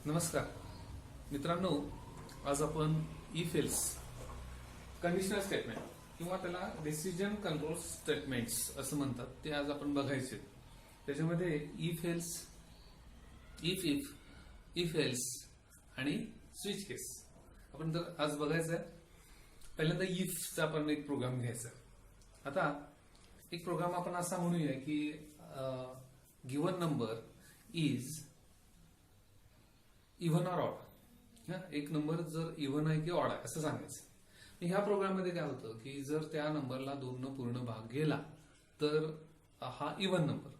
नमस्कार मित्रांनो, आज आपण इफ एल्स कंडिशनल स्टेटमेंट किंवा त्याला डिसिजन कंट्रोल स्टेटमेंट्स असं म्हणतात ते आज आपण बघायचे. त्याच्यामध्ये इफ एल्स, इफ एल्स आणि स्विच केस आपण तर आज बघायचं आहे. पहिल्यांदा इफचा आपण एक प्रोग्राम घ्यायचा. आता एक प्रोग्राम आपण असा म्हणूया की given number is even or odd. एक नंबर जर इव्हन आहे की ऑड आहे असं सांगायचं. ह्या प्रोग्राममध्ये काय होतं की जर त्या नंबरला 2 न पूर्ण भाग गेला तर हा इव्हन नंबर,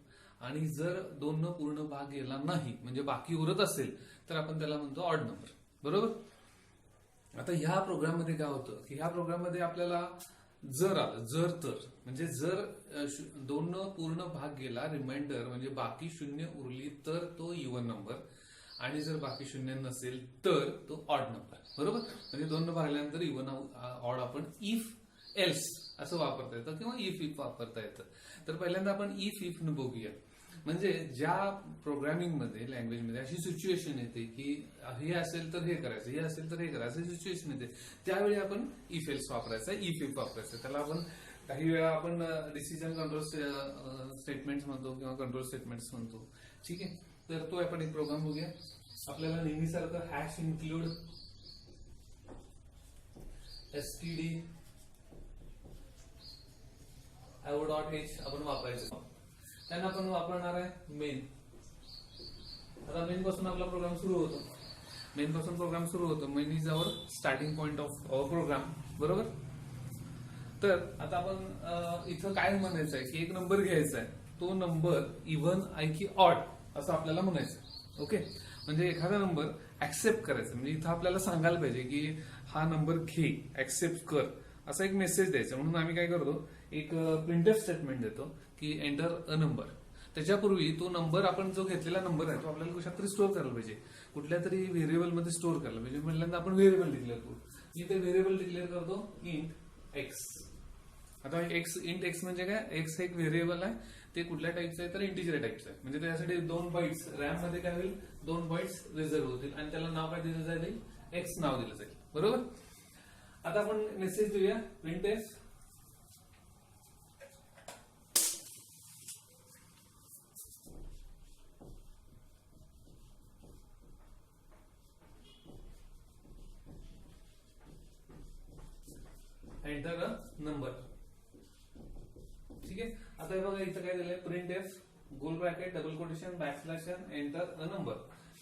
आणि जर 2 न पूर्ण भाग गेला नाही म्हणजे बाकी उरत असेल तर आपण त्याला म्हणतो ऑड नंबर. बरोबर. आता ह्या प्रोग्राममध्ये काय होतं की ह्या प्रोग्राममध्ये आपल्याला जर आलं, जर तर म्हणजे जर 2 न पूर्ण भाग गेला रिमाइंडर म्हणजे बाकी शून्य उरली तर तो इव्हन नंबर, आणि जर बाकी शून्य नसेल तर तो ऑड नंबर. बरोबर. म्हणजे 2 भागल्यानंतर इव्हन ऑड आपण इफ एल्स असं वापरता येतं किंवा इफ वापरता येतं. तर पहिल्यांदा आपण इफ न बघूया. म्हणजे ज्या प्रोग्रामिंगमध्ये लँग्वेजमध्ये अशी सिच्युएशन येते की हे असेल तर हे करायचं, हे असेल तर हे करायचं, सिच्युएशन येते त्यावेळी आपण इफ एल्स वापरायचं, इफ वापरायचं. त्याला आपण काही वेळा आपण डिसिजन कंट्रोल स्टेटमेंट्स म्हणतो किंवा कंट्रोल स्टेटमेंट्स म्हणतो. ठीक आहे. तर तो आपण एक प्रोग्राम बघूया. आपल्याला नेहमीसारखं हॅश इन्क्लूड std .h आपण वापरायचं. त्यांना आपण वापरणार आहे मेन. आता मेन पासून आपला प्रोग्राम सुरू होतो. Main is our starting point of our program. बरोबर. तर आता आपण इथं काय म्हणायचं आहे की एक नंबर घ्यायचा आहे, तो नंबर इव्हन आहे की ऑड असं आपल्याला म्हणायचं. ओके. म्हणजे एखादा नंबर ऍक्सेप्ट करायचा, म्हणजे इथं आपल्याला सांगायला पाहिजे की हा नंबर घे, ऍक्सेप्ट कर असा एक मेसेज द्यायचा. म्हणून आम्ही काय करतो, एक प्रिंटफ स्टेटमेंट देतो की एंटर अ नंबर. त्याच्यापूर्वी तो नंबर आपण जो घेतलेला नंबर आहे तो आपल्याला कशात तरी स्टोअर करायला पाहिजे, कुठल्या तरी व्हेरिएबल मध्ये स्टोअर करायला पाहिजे. म्हणल्यानंतर आपण व्हेरिएबल डिक्लेअर करू. इथे व्हेरिएबल डिक्लेअर करतो इंट एक्स. आता इंट एक्स म्हणजे काय, एक्स हे एक व्हेरिएबल आहे, ते कुठल्या टाईपचं आहे तर इंटिजर टाईपचं आहे. म्हणजे त्यासाठी 2 बाईट्स रॅम मध्ये काय होईल, 2 बाईट्स रिझर्व्ह होतील आणि त्याला नाव काय दिलं जाईल, एक्स नाव दिलं जाईल. बरोबर. आता आपण मेसेज देऊया प्रिंटफ एंटर अ नंबर. ठीक आहे. आता हे बघा इथं काय दिलंय, printf goal bracket double quotation backslash enter a number.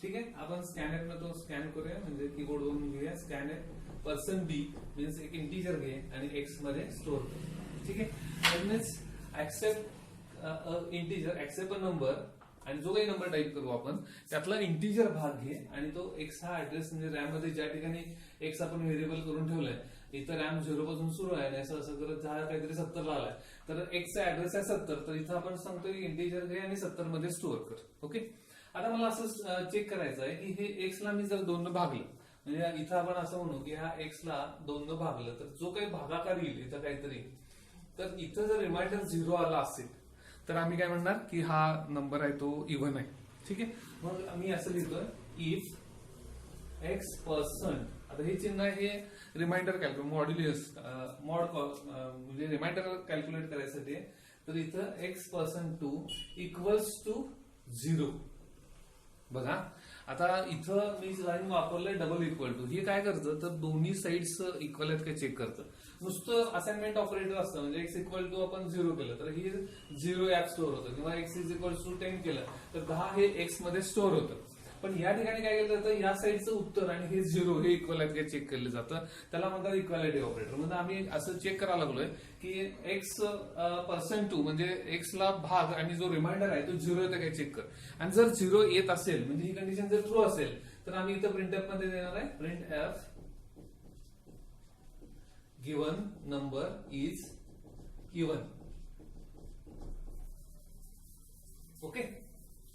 ठीक आहे. आपण स्कॅनर न तो स्कॅन करूया, म्हणजे कीबोर्ड वरून घेऊया. स्कॅनर पर्सन बी मीन्स एक इंटिजर घे आणि एक्स मध्ये स्टोअर कर. ठीक आहे. Means accept integer, accept a number, आणि जो काही नंबर टाईप करू आपण त्यातला इंटिजर भाग घे आणि तो एक्स हा ऍड्रेस म्हणजे रॅम मध्ये ज्या ठिकाणी एक्स आपण व्हेरिएबल करून ठेवलाय, इथं रॅम 0 पासून सुरू आहे आणि असं असं करत हा काहीतरी 70 ला आलाय, तर एक्सचा ऍड्रेस आहे 70, तर इथं आपण सांगतो की इंटिजर घे आणि 70 मध्ये स्टोअर कर. ओके. आता मला असं चेक करायचं आहे की हे एक्सला मी जर 2 भागलं, म्हणजे इथं आपण असं म्हणू की ह्या एक्सला 2 भागलं तर जो काही भागाकार येईल इथं काहीतरी, तर इथं जर रिमाइंडर 0 आला असेल तर आम्ही काय म्हणणार की हा नंबर आहे तो इव्हन आहे. ठीक आहे. मग आम्ही असं लिहितोय इफ एक्स पर्सेंट. आता हे चिन्ह हे रिमाइंडर कॅल्क्युलेट मॉड्युलस म्हणजे रिमाइंडर कॅल्क्युलेट करायसाठी. तर इथं एक्स पर्सेंट 2 इक्वल्स टू 0. बघा आता इथं मी लाईन वापरलंय डबल इक्वल टू. हे काय करतं तर दोन्ही साइड्स इक्वल आहेत का चेक करतं. नुसतं असाइनमेंट ऑपरेटर असतं, म्हणजे एक्स इक्वल टू आपण 0 केलं तर ही 0 ऍप स्टोअर होतं, किंवा एक्स इज इक्वल टू 10 केलं तर 10 हे एक्स मध्ये स्टोअर होतं. पण या ठिकाणी काय केलं जातं, या साईडचं उत्तर आणि हे 0 हे इक्वल आहेत का चेक केलं जातं. त्याला म्हणतात इक्वालिटी ऑपरेटर. म्हणजे आम्ही असं चेक करायला लागलोय की एक्स पर्सेंट 2 म्हणजे एक्सला भाग आणि जो रिमाइंडर आहे तो 0 येतं काय चेक कर. आणि जर 0 येत असेल म्हणजे ही कंडिशन जर ट्रू असेल तर आम्ही इथं प्रिंटफ मध्ये देणार आहे printf given number is even. Okay.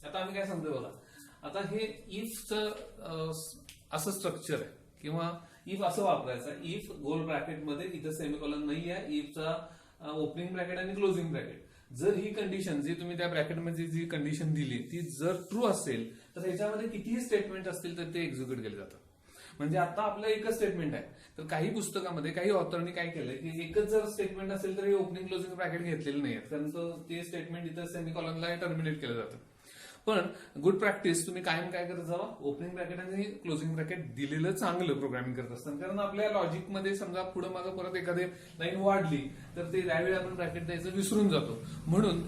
आता आम्ही काय सांगतोय बघा, आता हे इफचं असं स्ट्रक्चर आहे किंवा इफ असं वापरायचं. इफ गोल ब्रॅकेट मध्ये इथं सेमीकॉलन नाही आहे, इफचा ओपनिंग ब्रॅकेट आणि क्लोजिंग ब्रॅकेट. जर ही कंडिशन जी तुम्ही त्या ब्रॅकेटमध्ये जी कंडिशन दिली ती जर ट्रू असेल तर ह्याच्यामध्ये कितीही स्टेटमेंट असतील तर ते एक्झिक्यूट केले जातात. म्हणजे आता आपलं एकच स्टेटमेंट आहे, तर काही पुस्तकामध्ये काही ऑथरनी काय केलंय की एकच जर स्टेटमेंट असेल तर हे ओपनिंग क्लोजिंग ब्रॅकेट घेतलेले नाही आहेत, कारण ते स्टेटमेंट इथं सेमिकॉलनला टर्मिनेट केलं जातं. पण गुड प्रॅक्टिस तुम्ही कायम काय करत जावा, ओपनिंग ब्रॅकेट आणि क्लोजिंग ब्रॅकेट दिलेलं चांगलं प्रोग्रामिंग करत असताना. कारण आपल्या लॉजिकमध्ये समजा पुढं मागं परत एखादी लाईन वाढली तर ते त्यावेळी आपण ब्रॅकेट द्यायचं विसरून जातो. म्हणून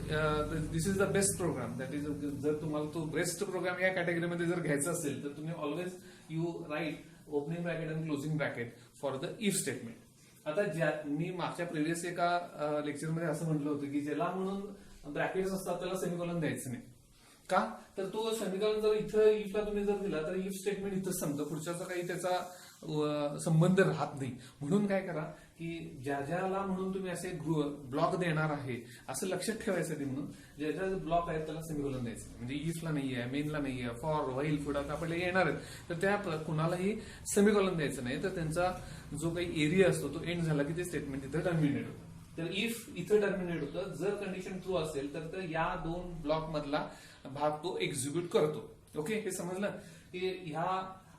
this is the best program. That is, जर तुम्हाला तो बेस्ट प्रोग्राम या कॅटेगरीमध्ये जर घ्यायचा असेल तर तुम्ही always you write opening bracket आणि closing bracket for the if statement. आता मी मागच्या प्रिव्हियस एका लेक्चरमध्ये असं म्हटलं होतं की ज्याला म्हणून ब्रॅकेट्स असतात त्याला सेमिकॉलन द्यायचं नाही. का तर तो सेमिकॉलन जर इथं इफला तुम्ही जर दिला तर इफ स्टेटमेंट इथंच संपतं, पुढच्याचा काही त्याचा संबंध राहत नाही. म्हणून काय करा की ज्याला म्हणून तुम्ही असे ब्लॉक देणार आहे असं लक्षात ठेवायसाठी म्हणून ज्या ब्लॉक आहेत त्याला सेमिकॉलन द्यायचं. म्हणजे इफला नाहीये, मेनला नाहीये, फॉर व्हाईल पुढे आपल्याला येणार आहेत तर त्या कुणालाही सेमिकॉलन द्यायचं नाही. तर त्यांचा जो काही एरिया असतो तो एंड झाला की ते स्टेटमेंट इथं टर्मिनेट होतं. तर इफ इथं टर्मिनेट होतं, जर कंडिशन ट्रू असेल तर या दोन ब्लॉक मधला भाग तो एक्झिक्यूट करतो. ओके, हे समजलं की ह्या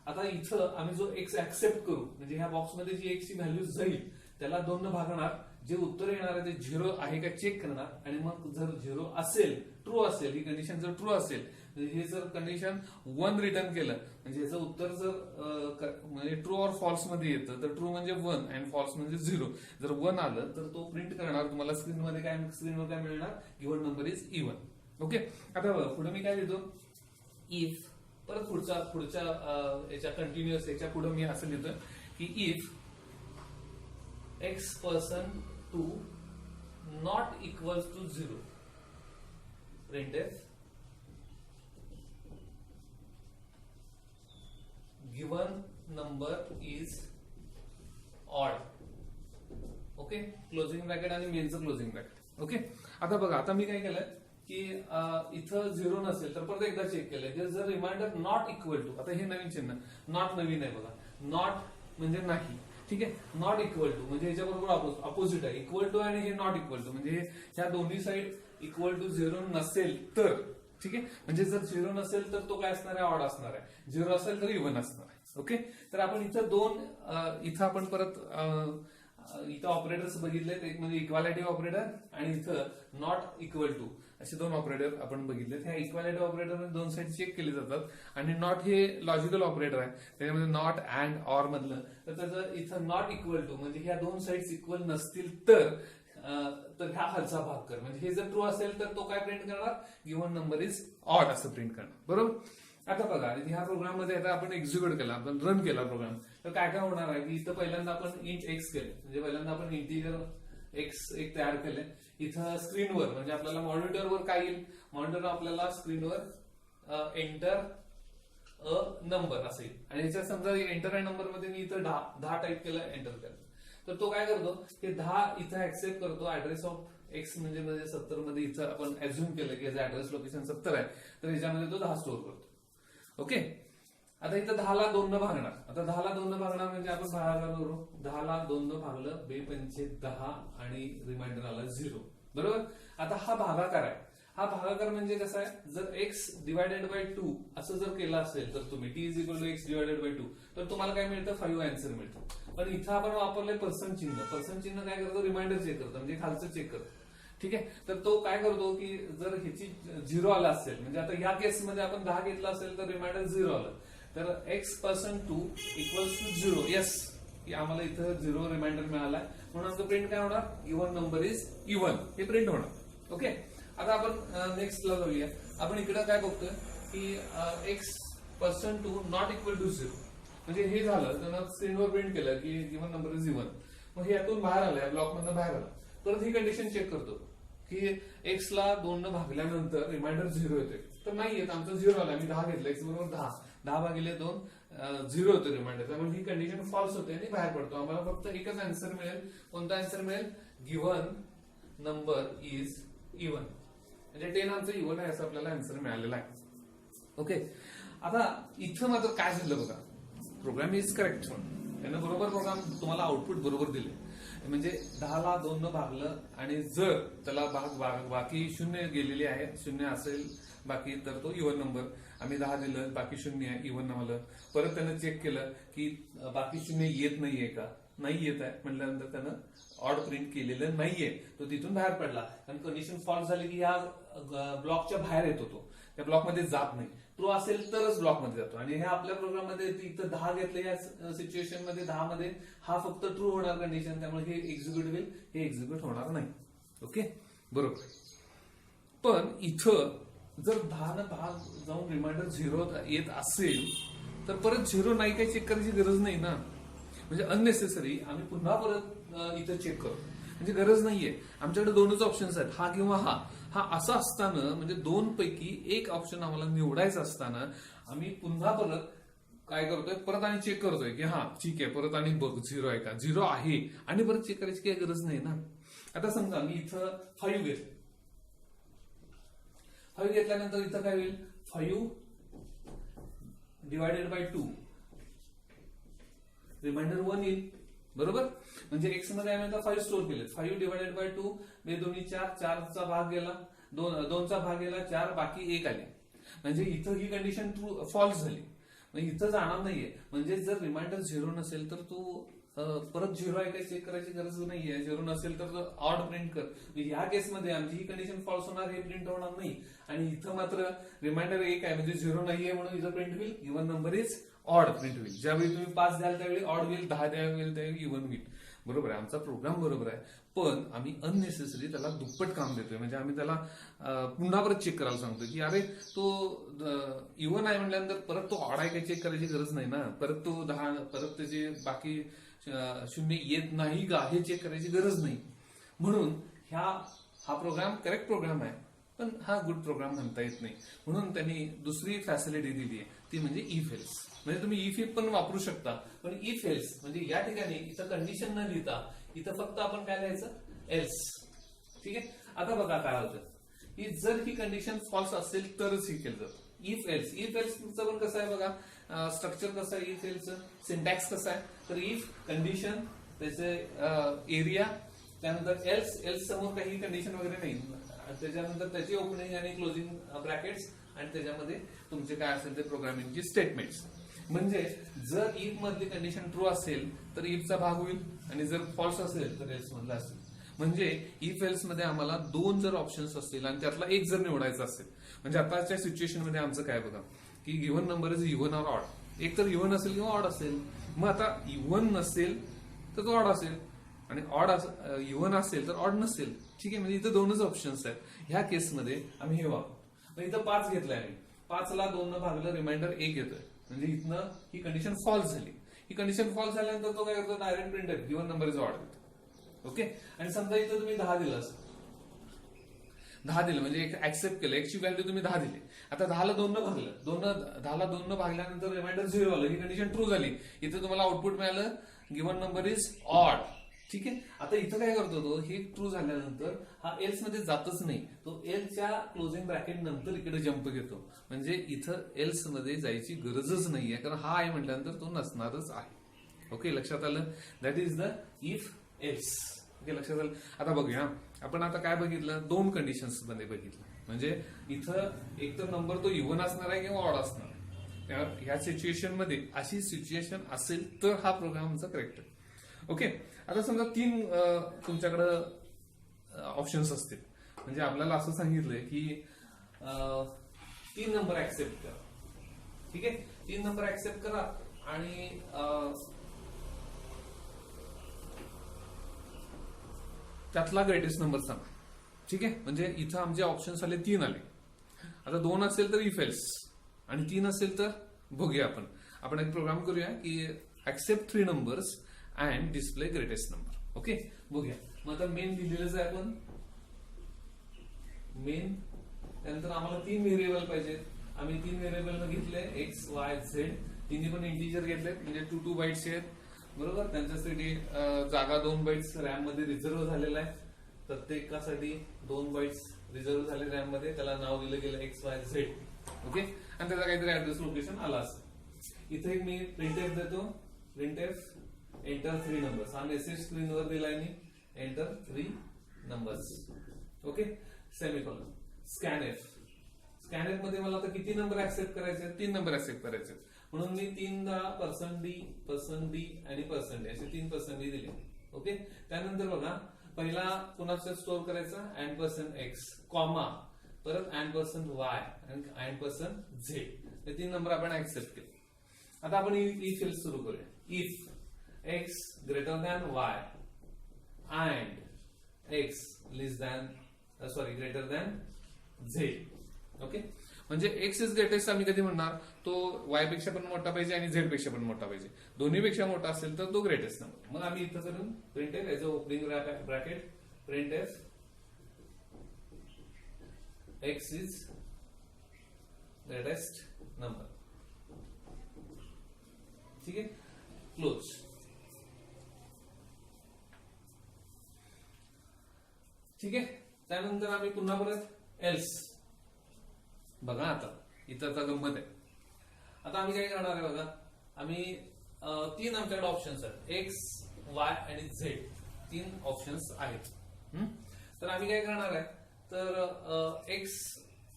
आता इथं आम्ही जो एक्स ऍक्सेप्ट करू म्हणजे ह्या बॉक्समध्ये जी एक्सची व्हॅल्यू जाईल त्याला 2 न भागणार, जे उत्तर येणार आहे ते 0 आहे का चेक करणार आणि मग जर 0 असेल, ट्रू असेल, ही कंडिशन जर ट्रू असेल, हे जर कंडिशन 1 रिटर्न केलं म्हणजे याचं उत्तर जर म्हणजे ट्रू और फॉल्स मध्ये येतं तर ट्रू म्हणजे 1 आणि फॉल्स म्हणजे 0. जर 1 आलं तर तो प्रिंट करणार, तुम्हाला स्क्रीनवर काय मिळणार, given number is even. Okay, आता पुढे मी काय लिहितो, इफ, परत पुढच्या याच्या कंटिन्युअस याच्या पुढे मी असं लिहितो की if x%2 not equals to 0 printf given number is odd. Okay, closing bracket आणि मेनचं क्लोजिंग ब्रॅकेट. ओके, आता बघा, आता मी काय केलंय की इथं 0 नसेल तर परत एकदा चेक केलंय जर रिमाइंडर नॉट इक्वल टू, आता हे नवीन चिन्ह, नॉट नवीन आहे बघा, नॉट म्हणजे नाही, ठीक आहे, नॉट इक्वल टू म्हणजे याच्याबरोबर अपोजिट आहे, इक्वल टू आणि हे नॉट इक्वल टू म्हणजे ह्या दोन्ही साईड इक्वल टू 0 नसेल तर, ठीक आहे, म्हणजे जर 0 नसेल तर तो काय असणार आहे, ऑड असणार आहे, 0 असेल तर इव्हन असणार आहे. ओके, तर आपण इथं इथं आपण परत इथं ऑपरेटर्स बघितलेत, एक म्हणजे इक्वालिटी ऑपरेटर आणि इथं नॉट इक्वल टू असे 2 ऑपरेटर आपण बघितले. ह्या इक्वालिटी ऑपरेटर 2 साईड चेक केले जातात आणि नॉट हे लॉजिकल ऑपरेटर आहे, त्याच्यामध्ये नॉट अँड ऑर मधलं, तर त्याचं इथं नॉट इक्वल टू म्हणजे ह्या 2 साईड्स इक्वल नसतील तर ह्या खालचा भाग कर, म्हणजे हे जर ट्रू असेल तर तो काय प्रिंट करणार, गिव्हन नंबर इज ऑड असं प्रिंट करणार. बरोबर, आता बघा ह्या प्रोग्राम मध्ये आता आपण एक्झिक्यूट केला, आपण रन केला प्रोग्राम, तर काय काय होणार आहे की इथं पहिल्यांदा आपण इंट एक्स केले, म्हणजे पहिल्यांदा आपण इंटिजर एक्स एक तयार केले. इथं स्क्रीनवर म्हणजे आपल्याला मॉनिटरवर काय येईल, मॉनिटर आपल्याला स्क्रीनवर एंटर अ नंबर असेल आणि याच्यात समजा एंटर अ नंबर मध्ये मी इथं 10 टाईप केलं, एंटर केलं, तर तो काय करतो ते 10 इथं ऍक्सेप्ट करतो. ऍड्रेस ऑफ एक्स म्हणजे 70 मध्ये इथं आपण ऍझ्युम केलं की याचं ऍड्रेस लोकेशन 70 आहे, तर याच्यामध्ये तो 10 स्टोअर करतो. ओके, आता इथं 10 ला 2 न भागणार, आता 10 ला 2 न भागणार म्हणजे आपण भागाकार करू, 10 ला 2 न भागलं 2×5=10 आणि रिमाइंडर आला 0. बरोबर, आता हा भागाकार आहे, हा भागाकार म्हणजे कसा आहे, जर x डिवायडेड बाय 2 असं जर केलं असेल तर तुम्ही t is equal to x divided by 2 तर तुम्हाला काय मिळतं, 5 आन्सर मिळतं. पण इथं आपण वापरलंय पर्सेंट चिन्ह, पर्सेंट चिन्ह काय करतो, रिमाइंडर चेक करतो म्हणजे खालचं चेक करतो. ठीक आहे, तर तो काय करतो की जर ह्याची 0 आला असेल, म्हणजे आता या केसमध्ये आपण 10 घेतला असेल तर रिमाइंडर 0 आलं, तर x%2 इक्वल्स टू 0. येस, आम्हाला इथं 0 रिमाइंडर मिळालाय, म्हणून प्रिंट काय होणार, गिव्हन नंबर इज इव्हन, हे प्रिंट होणार. ओके, आता आपण नेक्स्ट ला जाऊया. आपण इकडे काय बघतोय की x%2 नॉट इक्वल टू 0 म्हणजे हे झालं, त्यानं स्क्रीनवर प्रिंट केलं की गिव्हन नंबर इज इव्हन. मग हे यातून बाहेर आलं, ब्लॉक मधून बाहेर आलं, परत ही कंडिशन चेक करतो की x ला 2 न भागल्यानंतर रिमाइंडर 0 येते, तर नाही येत, आमचं 0 आलं, मी 10 घेतलं, x बरोबर 10 भागिले 2 0 होतं रिमाइंडर, त्यामुळे ही कंडिशन फॉल्स होते आणि बाहेर पडतो. आम्हाला फक्त एकच आन्सर मिळेल, कोणता आन्सर मिळेल, गिव्हन नंबर इज इव्हन, म्हणजे 10 आमचं इव्हन आहे असं आपल्याला आन्सर मिळालेला आहे. ओके, आता इथं मात्र काय झालं बघा, प्रोग्राम इज करेक्ट, त्यानं बरोबर प्रोग्राम तुम्हाला आउटपुट बरोबर दिले. म्हणजे 10 ला 2 न भागलं आणि जर त्याला बाकी शून्य गेलेली आहे, शून्य असेल बाकी, तर तो इव्हन नंबर. आम्ही 10 दिलं, बाकी शून्य आहे, इव्हन आलं. परत त्यानं चेक केलं की बाकी शून्य येत नाहीये का, नाही येत आहे म्हटल्यानंतर त्यानं ऑड प्रिंट केलेलं नाहीये, तो तिथून बाहेर पडला. कारण कंडिशन फॉल्स झाली की या ब्लॉकच्या बाहेर येतो, तो त्या ब्लॉकमध्ये जात नाही. ट्रू असेल तरच ब्लॉकमध्ये जातो. आणि हे आपल्या प्रोग्राममध्ये इथं 10 घेतलं, या सिच्युएशन मध्ये 10 मध्ये हा फक्त ट्रू होणार कंडिशन, त्यामुळे हे एक्झिक्यूट होईल, हे एक्झिक्यूट होणार नाही. ओके, बरोबर. पण इथं जर 10 न 10 जाऊन रिमाइंडर 0 येत असेल तर परत 0 नाही काही चेक करायची गरज नाही ना. म्हणजे अननेसेसरी आम्ही पुन्हा परत इथं चेक करू, म्हणजे गरज नाहीये. आमच्याकडे दोनच ऑप्शन्स आहेत, हा किंवा हा. हा असं असताना म्हणजे 2 पैकी एक ऑप्शन आम्हाला निवडायचा असताना आम्ही पुन्हा परत काय करतोय, परत आणि चेक करतोय की हा ठीक आहे, परत आणि बघ 0 आहे का, 0 आहे, आणि परत चेक करायची काही गरज नाही ना. आता समजा मी इथं 5 घेतलं, 5 घेतल्यानंतर इथं काय होईल, 5 डिवायडेड बाय 2, रिमाइंडर 1 येईल, बरोबर. म्हणजे एक्स मध्ये आम्ही 5 स्टोअर केले, 5 डिवायडेड बाय 2, 2 दोन्ही 4, 4चा भाग गेला, 2चा भाग गेला, 4, बाकी 1 आले. म्हणजे इथं ही कंडिशन ट्रू फॉल्स झाली, म्हणजे इथं जाणार नाहीये. म्हणजे जर रिमाइंडर 0 नसेल तर तू परत 0 आहे काही चेक करायची गरज नाहीये. 0 नसेल तर ऑड प्रिंट कर. ह्या केसमध्ये आमची ही कंडिशन फॉल्स होणार, हे प्रिंट होणार नाही. आणि इथं मात्र रिमाइंडर 1 आहे, म्हणजे 0 नाहीये म्हणून इथं प्रिंट होईल, even number is odd print होईल. ज्यावेळी तुम्ही 5 द्याल त्यावेळी ऑड होईल, 10 द्याल त्यावेळी इव्हन होईल. बरोबर आहे, आमचा प्रोग्राम बरोबर आहे. पण आम्ही अननेसेसरी त्याला दुप्पट काम देतोय. म्हणजे आम्ही त्याला पुन्हा परत चेक करायला सांगतोय की अरे तो इव्हन आहे म्हटल्यानंतर परत तो ऑड आहे काही चेक करायची गरज नाही ना. परत तो 10, परत त्याचे बाकी शून्य येत नाही का हे चेक करायची गरज नाही. म्हणून हा प्रोग्राम करेक्ट प्रोग्राम आहे, पण हा गुड प्रोग्राम म्हणता येत नाही. म्हणून त्यांनी दुसरी फॅसिलिटी दिली आहे, ती म्हणजे इफ एल्स. म्हणजे तुम्ही इफ इफ पण वापरू शकता, पण इफ एल्स म्हणजे या ठिकाणी इथं कंडिशन न लिहिता इथं फक्त आपण काय लिहायचं, एल्स. ठीक आहे. आता बघा काय होतं की जर ही कंडिशन फॉल्स असेल तरच हे केलं जातं. इफ एल्स, इफ एल्सचं पण कसं आहे बघा, स्ट्रक्चर कसं आहे इफ एल्सचं, सिंटॅक्स कसं आहे, तर इफ कंडिशन, त्याचे एरिया, त्यानंतर एल्स, एल्स समोर काही कंडिशन वगैरे नाही, त्याच्यानंतर त्याची ओपनिंग आणि क्लोजिंग ब्रॅकेट्स, आणि त्याच्यामध्ये तुमचे काय असेल ते प्रोग्रामिंगची स्टेटमेंट्स. म्हणजे जर इफ मधली कंडिशन ट्रू असेल तर इफचा भाग होईल, आणि जर फॉल्स असेल तर एल्स मधला असेल. म्हणजे इफ एल्स मध्ये आम्हाला 2 जर ऑप्शन्स असतील आणि त्यातला एक जर निवडायचा असेल, म्हणजे आताच्या सिच्युएशन मध्ये आमचं काय बघा की given number is even or odd. एक तर इव्हन असेल किंवा ऑड असेल. मग आता इव्हन नसेल तर तो ऑड असेल, आणि ऑड इव्हन असेल तर ऑड नसेल. ठीक आहे, म्हणजे इथं 2च ऑप्शन्स आहेत. ह्या केसमध्ये आम्ही हे वापरू. मग इथं 5 घेतलाय आम्ही, 5 ला 2 न भागलं, रिमाइंडर 1 येतोय. म्हणजे इथनं ही कंडिशन फॉल्स झाली. ही कंडिशन फॉल्स झाल्यानंतर तो काय करतो, डायरेक्ट प्रिंट आहे given number is odd. Okay. आणि समजा इथं तुम्ही 10 दिलं असं, 10 दिलं म्हणजे ऍक्सेप्ट केलं, एक्सची व्हॅल्यू तुम्ही 10 दिली. आता 10 ला 2 न भागलं, 10 ला 2 न भागल्यानंतर रिमाइंडर 0 आलं, ही कंडिशन ट्रू झाली. इथं तुम्हाला आउटपुट मिळालं गिव्हन नंबर इज ऑड. ठीक आहे. आता इथं काय करतो तो, हे ट्रू झाल्यानंतर हा एल्स मध्ये जातच नाही, तो एल्सच्या क्लोजिंग ब्रॅकेट नंतर इकडे जंप घेतो. म्हणजे इथं एल्स मध्ये जायची गरजच नाहीये, कारण हा आहे म्हटल्यानंतर तो नसणारच आहे. ओके, लक्षात आलं. That is the if else. Okay, लक्षात आलं. आता बघूया आपण आता काय बघितलं, 2 कंडिशन्स मध्ये बघितलं. म्हणजे इथं एक तर नंबर तो इव्हन असणार आहे किंवा ऑड असणार आहे. ह्या सिच्युएशन मध्ये अशी सिच्युएशन असेल तर हा प्रोग्राम आमचा करेक्ट आहे. ओके. आता समजा 3 तुमच्याकडं ऑप्शन्स असतील. म्हणजे आपल्याला असं सांगितलंय की 3 नंबर ऍक्सेप्ट करा. ठीक आहे, 3 नंबर ऍक्सेप्ट करा आणि त्यातला ग्रेटेस्ट नंबर सांगा. ठीक आहे. म्हणजे इथं आमचे ऑप्शन्स आले 3 आले. आता 2 असेल तर इफ एल्स, आणि 3 असेल तर बघूया आपण एक प्रोग्राम करूया की accept 3 numbers and display greatest number. Okay, बघूया. मग आता मेन लिहिलेलंच आहे आपण, मेन. त्यानंतर आम्हाला 3 व्हेरिएबल पाहिजेत. आम्ही 3 व्हेरिएबल घेतले, एक्स वाय झेड. तिन्ही पण इंटिजर घेतलेत, म्हणजे 2 बाईट्स आहेत. बरोबर. त्यांच्यासाठी जागा 2 बाईट्स रॅम मध्ये रिझर्व्ह झालेला आहे. प्रत्येकासाठी 2 बाईट्स रिझर्व्ह झाले रॅम मध्ये. त्याला नाव दिलं गेलं एक्स वाय झेड. ओके. आणि त्याचा काहीतरी ऍड्रेस लोकेशन आला असं. इथे मी प्रिंटएफ देतो, प्रिंटएफ एंटर 3 नंबर्स. हा मेसेज स्क्रीनवर दिलाय मी. Enter 3 numbers. Okay. Semicolon. Scanf. Scanf मध्ये मला आता किती नंबर ऍक्सेप्ट करायचे? 3 नंबर ऍक्सेप्ट करायचे. म्हणून मी 3दा %d आणि %d असे 3 %d दिले. ओके. त्यानंतर बघा पहिला कुणाचा स्टोअर करायचा %x कॉमा परत %y आणि %z हे 3 नंबर आपण ऍक्सेप्ट केले. आता आपण इफ एल्स सुरू करूया. If x greater than y and x greater than z. Okay. म्हणजे एक्स इज ग्रेटेस्ट आम्ही कधी म्हणणार? तो y पेक्षा पण मोठा पाहिजे आणि z पेक्षा पण मोठा पाहिजे. दोन्ही पेक्षा मोठा असेल तर तो ग्रेटेस्ट नंबर. मग आम्ही इथं करून printf as a opening bracket printf x is greatest number. ठीक आहे. क्लोज. ठीक आहे. त्यानंतर आम्ही पुन्हा परत एल्स. बघा आता इथं आता गंमत आहे. आता आम्ही काय करणार आहे बघा. आम्ही 3 आमच्याकडे ऑप्शन्स आहेत. एक्स, वाय आणि झेड 3 ऑप्शन्स आहेत. तर आम्ही काय करणार आहे तर एक्स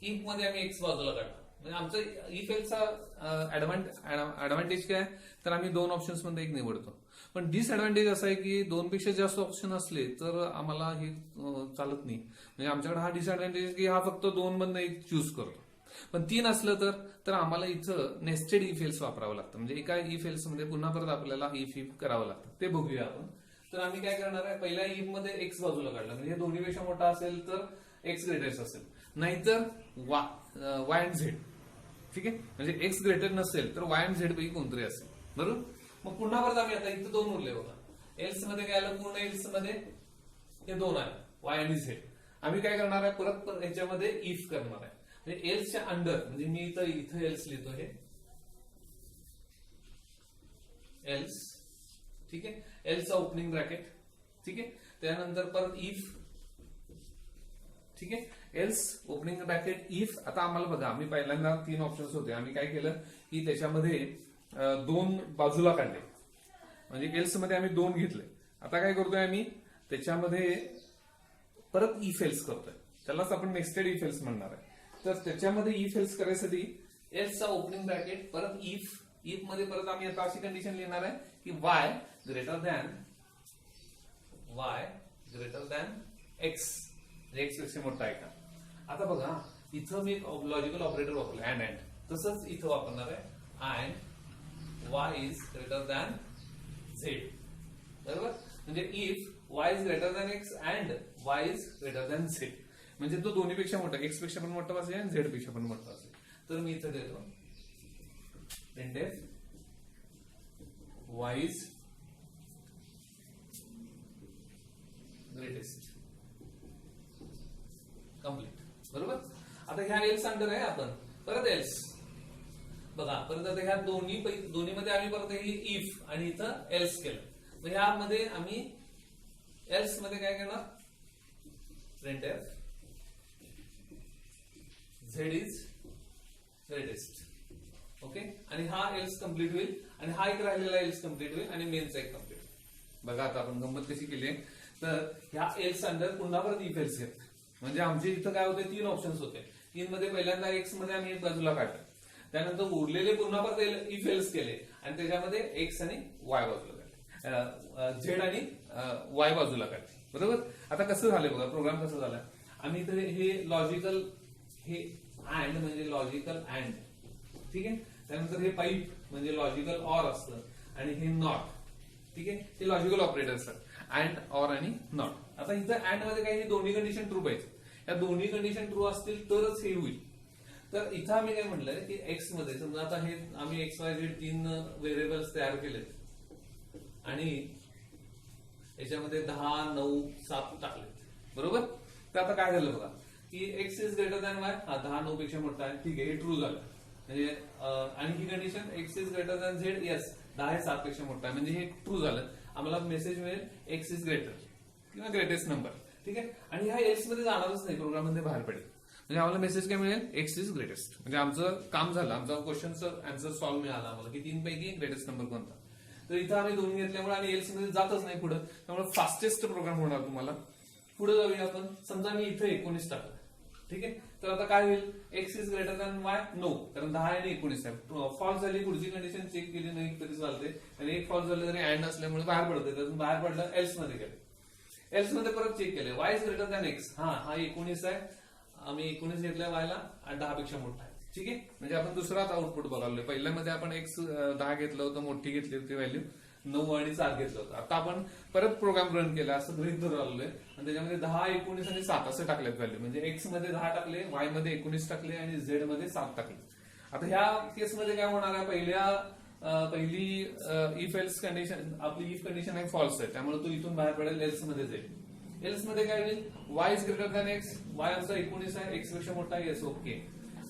इफ मध्ये आम्ही एक्स बाजूला काढतो. म्हणजे आमचं इफ एल्सचा ऍडव्हान्टेज काय तर आम्ही 2 ऑप्शन्स मध्ये एक निवडतो. पण डिसएडव्हान्टेज असं आहे की 2 पेक्षा जास्त ऑप्शन असले तर आम्हाला हे चालत नाही. म्हणजे आमच्याकडे हा डिसएडव्हान्टेज की हा फक्त 2 मधनं एक चूज करतो. पण 3 असलं तर आम्हाला इथं नेस्टेड इफ एल्स वापरावं लागतं. म्हणजे एका इफ एल्स मध्ये पुन्हा परत आपल्याला इफ करावं लागतं. ते बघूया आपण. तर आम्ही काय करणार आहे पहिल्या इफ मध्ये एक्स बाजूला काढला म्हणजे हे दोन्हीपेक्षा मोठा असेल तर एक्स ग्रेटेस्ट असेल. नाहीतर वाय अँड झेड. ठीक आहे. म्हणजे एक्स ग्रेटर नसेल तर वाय अँड झेड पैकी कोणतरी असेल. बरोबर. मग पुन्हा परत आम्ही आता इथं 2 उरले बघा. एल्स मध्ये काय आलं? पूर्ण एल्स मध्ये हे 2 आले वाय आणि झेड. आम्ही काय करणार आहे परत ह्याच्यामध्ये इफ करणार आहे. म्हणजे एल्सच्या अंडर म्हणजे मी इथं एल्स लिहितो हे एल्स. ठीक आहे. एल्सचा ओपनिंग ब्रॅकेट. ठीक आहे. त्यानंतर परत इफ. ठीक आहे. Else opening bracket if. आता आम्हाला बघा आम्ही पहिल्यांदा 3 ऑप्शन्स होते. आम्ही काय केलं की त्याच्यामध्ये 2 बाजूला काढले. म्हणजे एल्स मध्ये आम्ही 2 घेतले. आता काय करतोय आम्ही त्याच्यामध्ये परत इफ एल्स करतोय. त्यालाच आपण नेस्टेड इफ एल्स म्हणणार आहे. तर त्याच्यामध्ये इफ एल्स करायसाठी एल्सचा ओपनिंग ब्रॅकेट परत इफ. इफ मध्ये परत आम्ही आता अशी कंडिशन लिहिणार आहे की y greater than x. X पेक्षा मोठा आहे का? आता बघा इथं मी एक लॉजिकल ऑपरेटर वापरलं अँड. तसंच इथं वापरणार आहे and y is greater than z. बरोबर. म्हणजे if y is greater than x and y is greater than z. म्हणजे तो दोन्हीपेक्षा मोठा एक्स पेक्षा पण मोठा असेल आणि झेड पेक्षा पण मोठा असेल. तर मी इथं देतो printf y is greatest. Complete. बरोबर. आता ह्या एल्स अंडर आहे आपण परत एल्स. बघा परत आता ह्या दोन्हीमध्ये आम्ही परत ही इफ आणि इथं एल्स केलं. मग ह्यामध्ये आम्ही एल्स मध्ये काय करणार printf Z is greatest. Okay. आणि हा एल्स कम्प्लीट होईल आणि हा एक राहिलेला एल्स कम्प्लीट होईल आणि मेनचा एक कम्प्लीट. बघा आता आपण गंमत कशी केली. तर ह्या एल्स अंडर पुन्हा परत इफ एल्स घेतले. म्हणजे आमचे इथं काय होते 3 ऑप्शन्स होते. 3 मध्ये पहिल्यांदा एक्स मध्ये आम्ही एक बाजूला काढलं. त्यानंतर उरलेले पुन्हा परत इफ एल्स केले आणि त्याच्यामध्ये एक्स आणि वाय बाजूला काढले. झेड आणि वाय बाजूला काढले. बरोबर. आता कसं झालंय बघा प्रोग्राम कसा झालाय. आम्ही इथे हे लॉजिकल हे अँड म्हणजे लॉजिकल अँड. ठीक आहे. त्यानंतर हे पाईप म्हणजे लॉजिकल ऑर असतं आणि हे नॉट. ठीक आहे. हे लॉजिकल ऑपरेटर असतात अँड ऑर आणि नॉट. आता इथं अँड मध्ये काही दोन्ही कंडिशन ट्रू पाहिजे. या दोन्ही कंडिशन ट्रू असतील तरच हे होईल. तर इथं आम्ही काय म्हटलंय की एक्स मध्ये समजा आता हे आम्ही एक्स वाय झेड 3 व्हेरिएबल्स तयार केले आणि याच्यामध्ये 10, 9, 7 टाकले. बरोबर. तर आता काय झालं बघा की x is greater than Y. हा 10, 9 पेक्षा मोठा आहे. ठीक आहे. हे ट्रू झालं. म्हणजे आणि ही condition x is greater than z. Yes 10 हे 7 पेक्षा मोठा आहे. म्हणजे हे ट्रू झालं. आम्हाला मेसेज मिळेल एक्स इज ग्रेटर किंवा ग्रेटेस्ट नंबर. ठीक आहे. आणि ह्या एल्स मध्ये जाणारच नाही प्रोग्राम मध्ये बाहेर पडेल. म्हणजे आम्हाला मेसेज काय मिळेल एक्स इज ग्रेटेस्ट. म्हणजे आमचं काम झालं. आमचा क्वेश्चनचं आन्सर सॉल्व्ह मिळाला आम्हाला की 3 पैकी ग्रेटेस्ट नंबर कोणता. तर इथं आम्ही 2 घेतल्यामुळे आणि एल्स मध्ये जातच नाही पुढे, त्यामुळे फास्टेस्ट प्रोग्राम होणार तुम्हाला. पुढे जाऊया आपण. समजा मी इथे 19 टाकलं, ठीक आहे. तर आता काय होईल, x is greater than y, no, कारण 10 आणि 19 आहे. फॉल्स झाली, पुढची कंडिशन चेक केली नाही तरी चालते, आणि एक फॉल्स झालं तरी अँड असल्यामुळे बाहेर पडते. त्यातून बाहेर पडलं, एल्स मध्ये गेलं. एल्स मध्ये परत चेक केलं, Y is greater than x, हा 19 आहे, आम्ही 19 घेतलाय वायला आणि 10 पेक्षा मोठा आहे, ठीक आहे. म्हणजे आपण दुसरा आता आउटपुट बघालोय. पहिल्यामध्ये आपण एक्स 10 घेतलं होतं, मोठी घेतली होती व्हॅल्यू 9 आणि 7 घेतलं होतं. आता आपण परत प्रोग्राम रन केला, असं गृहीत धरून आलोय, आणि त्याच्यामध्ये 10, 19 आणि 7 असं टाकलेत व्हॅल्यू. म्हणजे एक्स मध्ये 10 टाकले, वाय मध्ये 19 टाकले आणि झेड मध्ये 7 टाकले. आता ह्या केसमध्ये काय होणार आहे, पहिली इफ एल्स कंडिशन, आपली इफ कंडिशन आहे फॉल्स आहे, त्यामुळे तो इथून बाहेर पडेल, एल्स मध्ये जाईल. एल्स मध्ये काय होईल, Y is greater than x, Y आमचा 19 आहे, एक्स पेक्षा मोठा आहे, येस, ओके.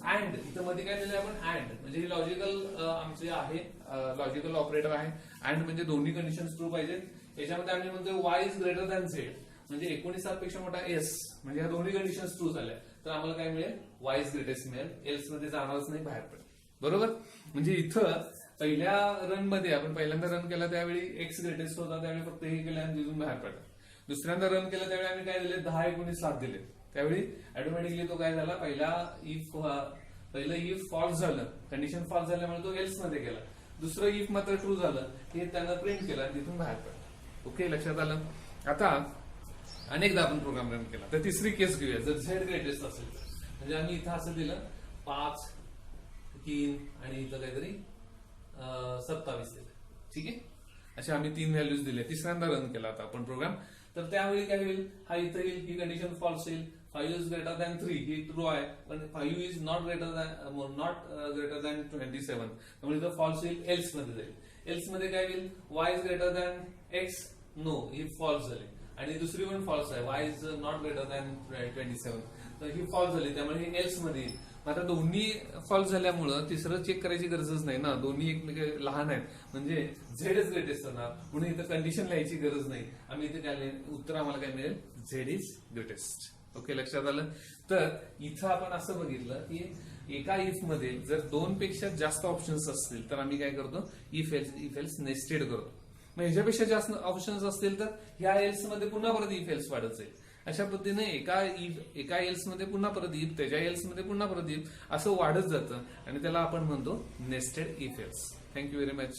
अँड इथं मध्ये काय दिलंय आपण, अँड म्हणजे हे लॉजिकल आमचे आहे, लॉजिकल ऑपरेटर आहे. अँड म्हणजे दोन्ही कंडिशन ट्रू पाहिजेत. याच्यामध्ये आम्ही म्हणतो Y is greater than Z, म्हणजे 19 पेक्षा मोठा एस, म्हणजे ह्या दोन्ही कंडिशन ट्रू झाल्या, तर आम्हाला काय मिळेल, वाय इज ग्रेटेस्ट मिळेल. एल्स मध्ये जाणारच नाही, बाहेर पडेल. बरोबर. म्हणजे इथं पहिल्या रन मध्ये आपण पहिल्यांदा रन केला त्यावेळी एक्स ग्रेटेस्ट होता, त्यावेळी फक्त हे केलं आणि तिथून बाहेर पडला. दुसऱ्यांदा रन केलं त्यावेळी आम्ही काय दिले, 10, 19, 7 दिले. त्यावेळी ऑटोमॅटिकली तो काय झाला, पहिलं इफ फॉल्स झालं, कंडिशन फॉल्स झाल्यामुळे तो एल्स मध्ये गेला. दुसरं इफ मात्र ट्रू झालं, हे त्यानं प्रिंट केलं आणि तिथून बाहेर पडलं. ओके, लक्षात आलं. आता अनेकदा आपण प्रोग्राम रन केला, तर तिसरी केस घेऊया. जर झेड ग्रेटेस्ट असेल तर, म्हणजे आम्ही इथं असं दिलं 5, 3 आणि इथं काहीतरी 27 दिलं, ठीक आहे. असे आम्ही 3 व्हॅल्यूज दिले. तिसऱ्यांदा रन केला आता आपण प्रोग्राम, तर त्यावेळी काय होईल, हा इथं येईल, ही कंडिशन फॉल्स येईल. 5 is greater than 3 he true आहे, पण 5 इज नॉट ग्रेटर दॅन 27, त्यामुळे इथं फॉल्स येईल, एल्स मध्ये जाईल. एल्स मध्ये काय येईल, y is greater than x, no, ही फॉल्स झाली. आणि दुसरी पण फॉल्स आहे, y is not greater than 27, तर ही फॉल्स झाली, त्यामुळे ही एल्स मध्ये येईल. आता दोन्ही फॉल्स झाल्यामुळं तिसरं चेक करायची गरजच नाही ना, दोन्ही एकमेक लहान आहेत, म्हणजे झेडच ग्रेटेस्ट होणार, म्हणून इथं कंडिशन लिहायची गरज नाही. आम्ही इथे काय उत्तर आम्हाला काय मिळेल, झेड इज ग्रेटेस्ट. ओके, लक्षात आलं. तर इथं आपण असं बघितलं की एका इफ मध्ये जर 2 पेक्षा जास्त ऑप्शन्स असतील तर आम्ही काय करतो, इफ एल्स नेस्टेड करतो. मग ह्याच्यापेक्षा जास्त ऑप्शन्स असतील तर ह्या एल्स मध्ये पुन्हा परत इफ एल्स वाढत जाईल. अशा पद्धतीने एका एल्स मध्ये पुन्हा परत इफ, त्याच्या एल्स मध्ये पुन्हा परत इफ, असं वाढत जातं आणि त्याला आपण म्हणतो nested if else. Thank you very much.